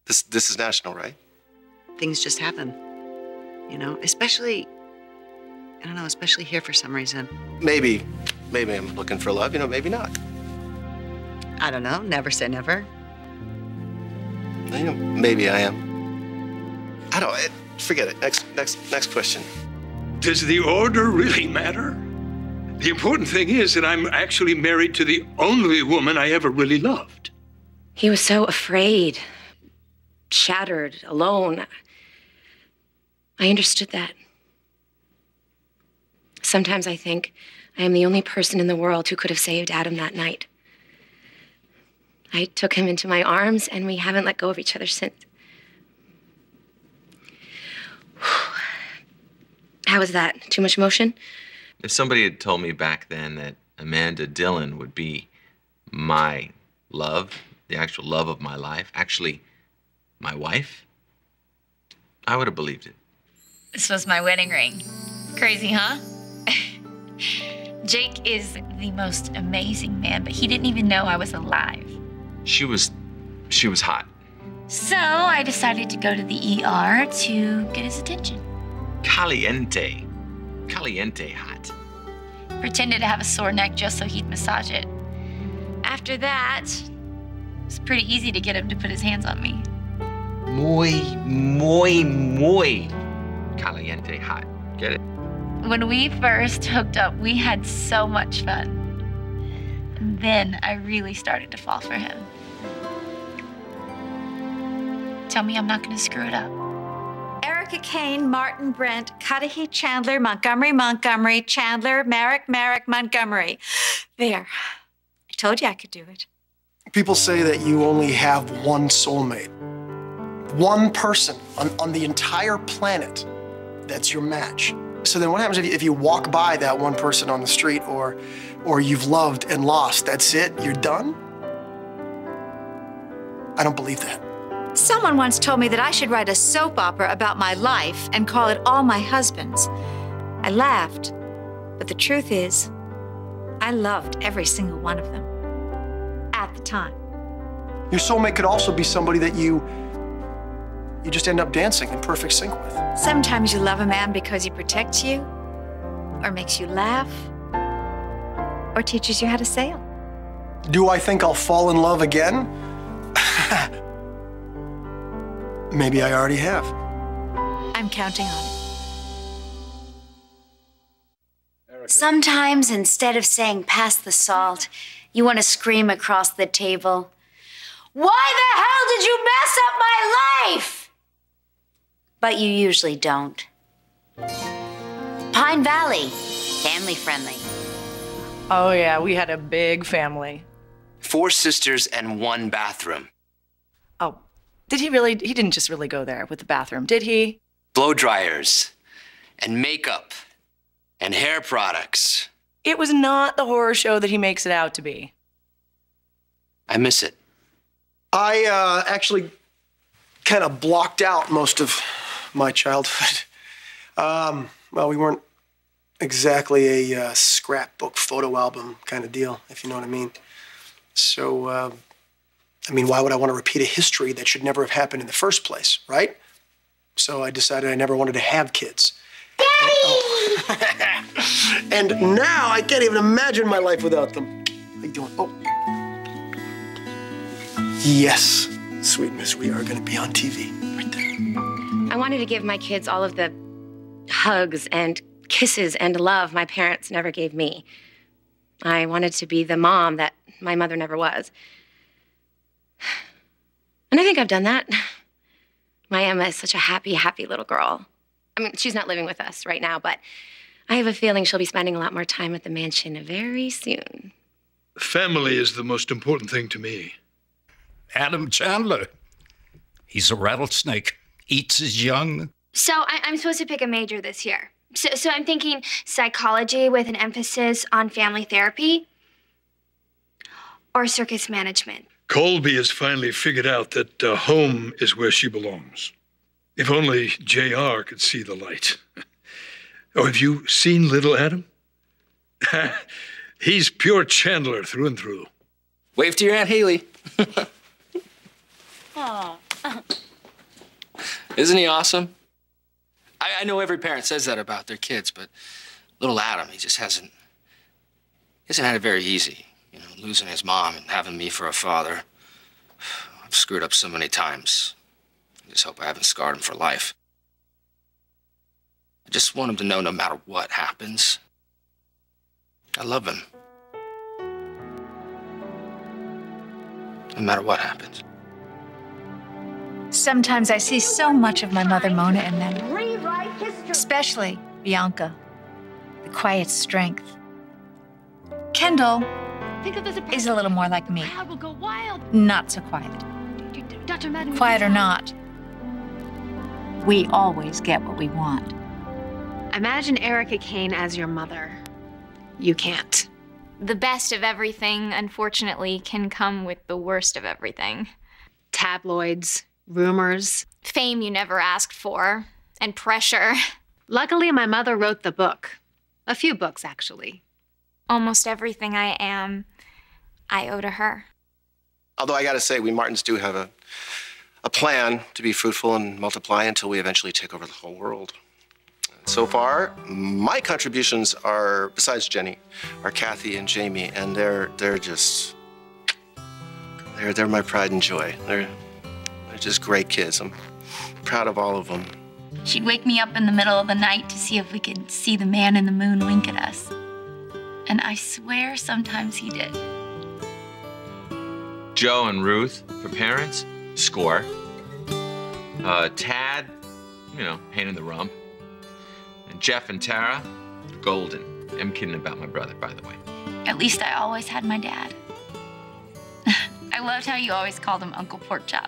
This is national, right? Things just happen, you know, especially, I don't know, especially here for some reason. Maybe I'm looking for love, you know, maybe not. I don't know, never say never. You know, maybe I am. I don't, forget it. Next question. Does the order really matter? The important thing is that I'm actually married to the only woman I ever really loved. He was so afraid, shattered, alone. I understood that. Sometimes I think I am the only person in the world who could have saved Adam that night. I took him into my arms, and we haven't let go of each other since. How was that? Too much emotion? If somebody had told me back then that Amanda Dillon would be my love, the actual love of my life, actually my wife, I would have believed it. This was my wedding ring. Crazy, huh? Jake is the most amazing man, but he didn't even know I was alive. She was hot. So I decided to go to the ER to get his attention. Caliente hot. Pretended to have a sore neck just so he'd massage it. After that, it was pretty easy to get him to put his hands on me. Muy caliente hot. Get it? When we first hooked up, we had so much fun. And then I really started to fall for him. Tell me I'm not gonna screw it up. Erica Kane, Martin Brent, Cudahy Chandler, Montgomery, Chandler, Merrick, Montgomery. There. I told you I could do it. People say that you only have one soulmate. One person on the entire planet that's your match. So then what happens if you walk by that one person on the street or you've loved and lost? That's it? You're done? I don't believe that. Someone once told me that I should write a soap opera about my life and call it All My Husbands. I laughed, but the truth is, I loved every single one of them at the time. Your soulmate could also be somebody that you just end up dancing in perfect sync with. Sometimes you love a man because he protects you, or makes you laugh, or teaches you how to sail. Do I think I'll fall in love again? Maybe I already have. I'm counting on it. Sometimes, instead of saying, pass the salt, you want to scream across the table, why the hell did you mess up my life? But you usually don't. Pine Valley, family friendly. Oh yeah, we had a big family. 4 sisters and 1 bathroom. Oh, did he really? He didn't just really go there with the bathroom, did he? Blow dryers and makeup and hair products. It was not the horror show that he makes it out to be. I miss it. I actually kind of blocked out most of my childhood. Well, we weren't exactly a scrapbook photo album kind of deal, if you know what I mean. So, I mean, why would I want to repeat a history that should never have happened in the first place, right? So I decided I never wanted to have kids. Daddy! And now I can't even imagine my life without them. How you doing? Oh. Yes, sweetness, we are going to be on TV right there. I wanted to give my kids all of the hugs and kisses and love my parents never gave me. I wanted to be the mom that my mother never was. And I think I've done that. My Emma is such a happy, happy little girl. I mean, she's not living with us right now, but I have a feeling she'll be spending a lot more time at the mansion very soon. Family is the most important thing to me. Adam Chandler. He's a rattlesnake. Eats his young. So I'm supposed to pick a major this year. So I'm thinking psychology with an emphasis on family therapy or circus management. Colby has finally figured out that home is where she belongs. If only JR could see the light. Oh, have you seen little Adam? He's pure Chandler through and through. Wave to your Aunt Haley. Aw. Isn't he awesome? I know every parent says that about their kids, but little Adam, he hasn't had it very easy. You know, losing his mom and having me for a father. I've screwed up so many times. I just hope I haven't scarred him for life. I just want him to know no matter what happens, I love him. No matter what happens. Sometimes I see so much of my mother, Mona, in them. Especially Bianca, the quiet strength. Kendall is a little more like me. Not so quiet. Quiet or not, we always get what we want. Imagine Erica Kane as your mother. You can't. The best of everything, unfortunately, can come with the worst of everything. Tabloids, rumors. Fame you never asked for, and pressure. Luckily, my mother wrote the book. A few books, actually. Almost everything I am, I owe to her. Although I gotta say, we Martins do have a plan to be fruitful and multiply until we eventually take over the whole world. So far, my contributions are, besides Jenny, are Kathy and Jamie, and they're my pride and joy. They're just great kids. I'm proud of all of them. She'd wake me up in the middle of the night to see if we could see the man in the moon wink at us. And I swear sometimes he did. Joe and Ruth, for parents, score. Tad, you know, pain in the rump. And Jeff and Tara, golden. I'm kidding about my brother, by the way. At least I always had my dad. I loved how you always called him Uncle Porkchop.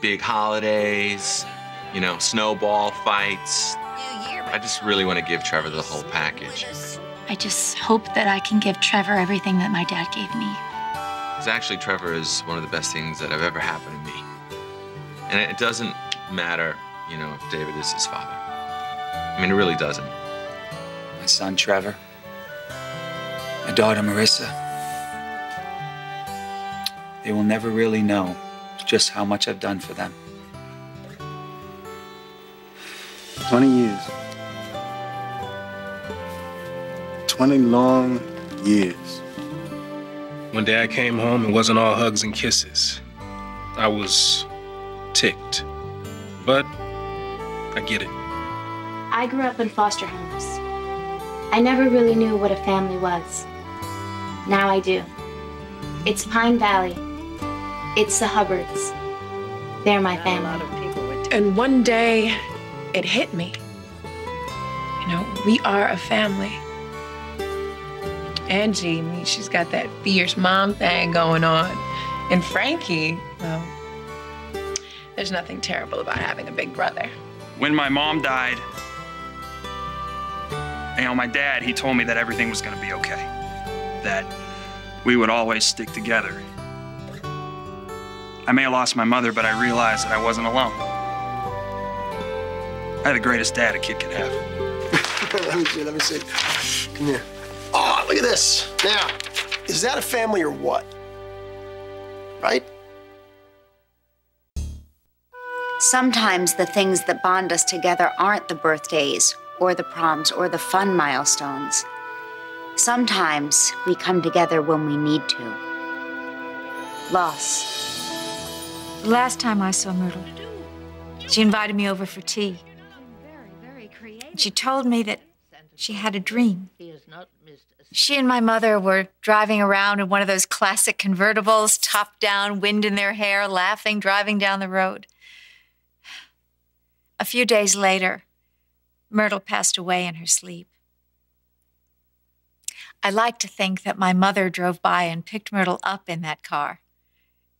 Big holidays, you know, snowball fights. I just really want to give Trevor the whole package. I just hope that I can give Trevor everything that my dad gave me. Because actually, Trevor is one of the best things that have ever happened to me. And it doesn't matter, you know, if David is his father. I mean, it really doesn't. My son, Trevor. My daughter, Marissa. They will never really know just how much I've done for them. 20 years. 20 long years. One day I came home, it wasn't all hugs and kisses. I was ticked, but I get it. I grew up in foster homes. I never really knew what a family was. Now I do. It's Pine Valley. It's the Hubbards. They're my family. And one day, it hit me. You know, we are a family. Angie, I mean, she's got that fierce mom thing going on. And Frankie, well, there's nothing terrible about having a big brother. When my mom died, you know, my dad, he told me that everything was gonna be okay. That we would always stick together. I may have lost my mother, but I realized that I wasn't alone. I had the greatest dad a kid could have. Let me see. Come here. Oh, look at this. Now, is that a family or what? Right? Sometimes the things that bond us together aren't the birthdays or the proms or the fun milestones. Sometimes we come together when we need to. Loss. The last time I saw Myrtle, she invited me over for tea. And she told me that she had a dream. She and my mother were driving around in one of those classic convertibles, top down, wind in their hair, laughing, driving down the road. A few days later, Myrtle passed away in her sleep. I like to think that my mother drove by and picked Myrtle up in that car.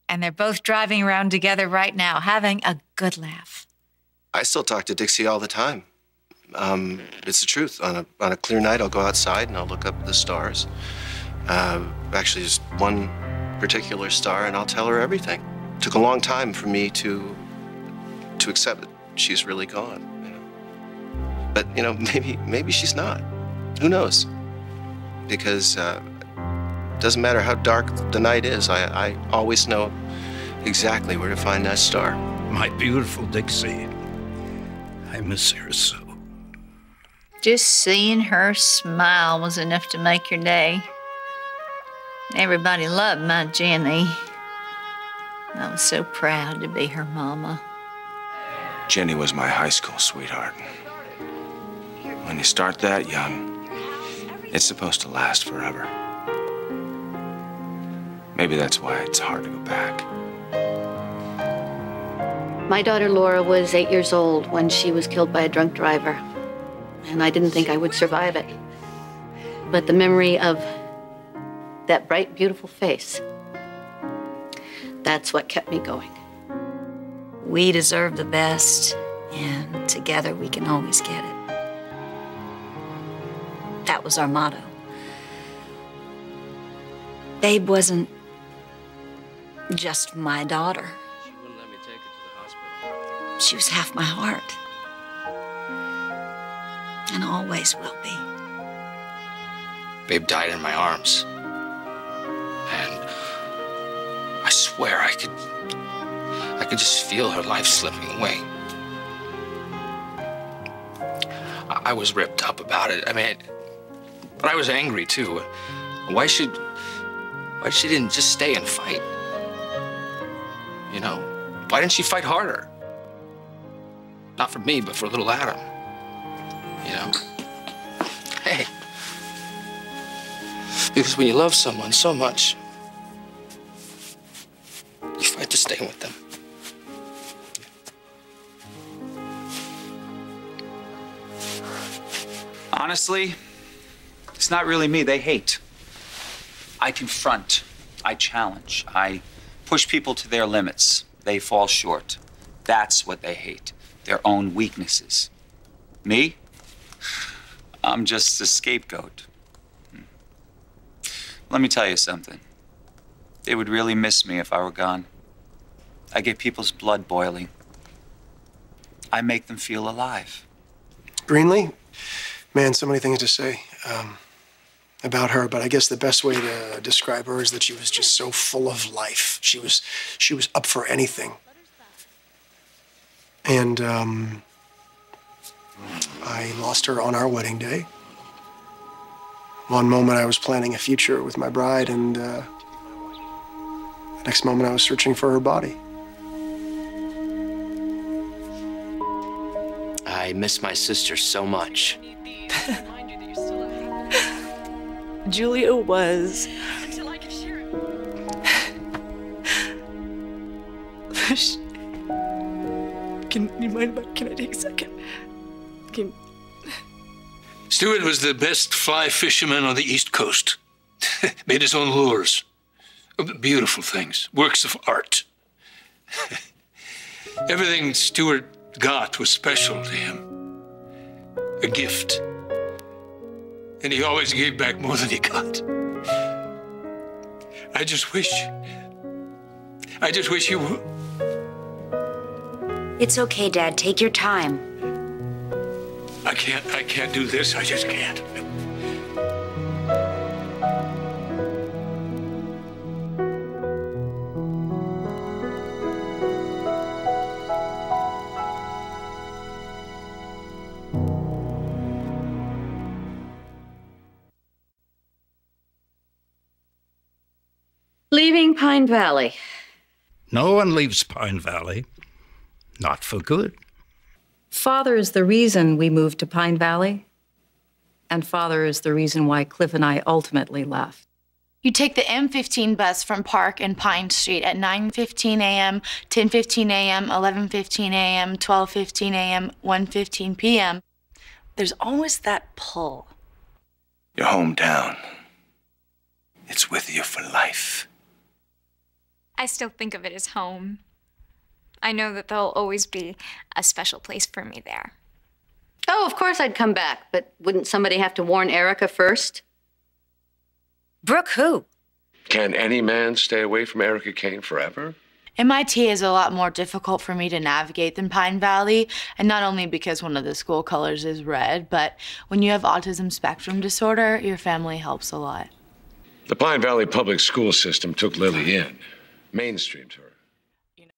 And they're both driving around together right now, having a good laugh. I still talk to Dixie all the time. It's the truth. On a clear night, I'll go outside and I'll look up at the stars. Actually, just one particular star, and I'll tell her everything. It took a long time for me to accept that she's really gone. You know? But you know, maybe she's not. Who knows? Because it doesn't matter how dark the night is. I always know exactly where to find that star. My beautiful Dixie. I miss her so. Just seeing her smile was enough to make your day. Everybody loved my Jenny. I was so proud to be her mama. Jenny was my high school sweetheart. When you start that young, it's supposed to last forever. Maybe that's why it's hard to go back. My daughter Laura was 8 years old when she was killed by a drunk driver, and I didn't think I would survive it. But the memory of that bright, beautiful face, that's what kept me going. We deserve the best, and together we can always get it. That was our motto. Babe wasn't just my daughter. She wouldn't let me take her to the hospital. She was half my heart. And always will be. Babe died in my arms. And I swear I could just feel her life slipping away. I was ripped up about it. I mean, but I was angry too. Why she didn't just stay and fight? You know, why didn't she fight harder? Not for me, but for little Adam. You know? Hey. Because when you love someone so much, you fight to stay with them. Honestly, it's not really me they hate. I confront, I challenge, I push people to their limits. They fall short. That's what they hate, their own weaknesses. Me? I'm just a scapegoat. Let me tell you something. They would really miss me if I were gone. I get people's blood boiling. I make them feel alive. Greenlee? Man, so many things to say about her, but I guess the best way to describe her is that she was just so full of life. She was up for anything. And I lost her on our wedding day. One moment I was planning a future with my bride, and the next moment I was searching for her body. I miss my sister so much. Julia was... Can I take a second? Stuart was the best fly fisherman on the East Coast. Made his own lures. Beautiful things, works of art. Everything Stuart got was special to him. A gift. And he always gave back more than he got. I just wish you would. It's okay, Dad. Take your time. I can't do this. I just can't. Leaving Pine Valley. No one leaves Pine Valley. Not for good. Father is the reason we moved to Pine Valley, and Father is the reason why Cliff and I ultimately left. You take the M15 bus from Park and Pine Street at 9:15 a.m., 10:15 a.m., 11:15 a.m., 12:15 a.m., 1:15 p.m. There's always that pull. Your hometown. It's with you for life. I still think of it as home. I know that there'll always be a special place for me there. Oh, of course I'd come back, but wouldn't somebody have to warn Erica first? Brooke who? Can any man stay away from Erica Kane forever? MIT is a lot more difficult for me to navigate than Pine Valley, and not only because one of the school colors is red, but when you have autism spectrum disorder, your family helps a lot. The Pine Valley public school system took Lily in, mainstreamed her.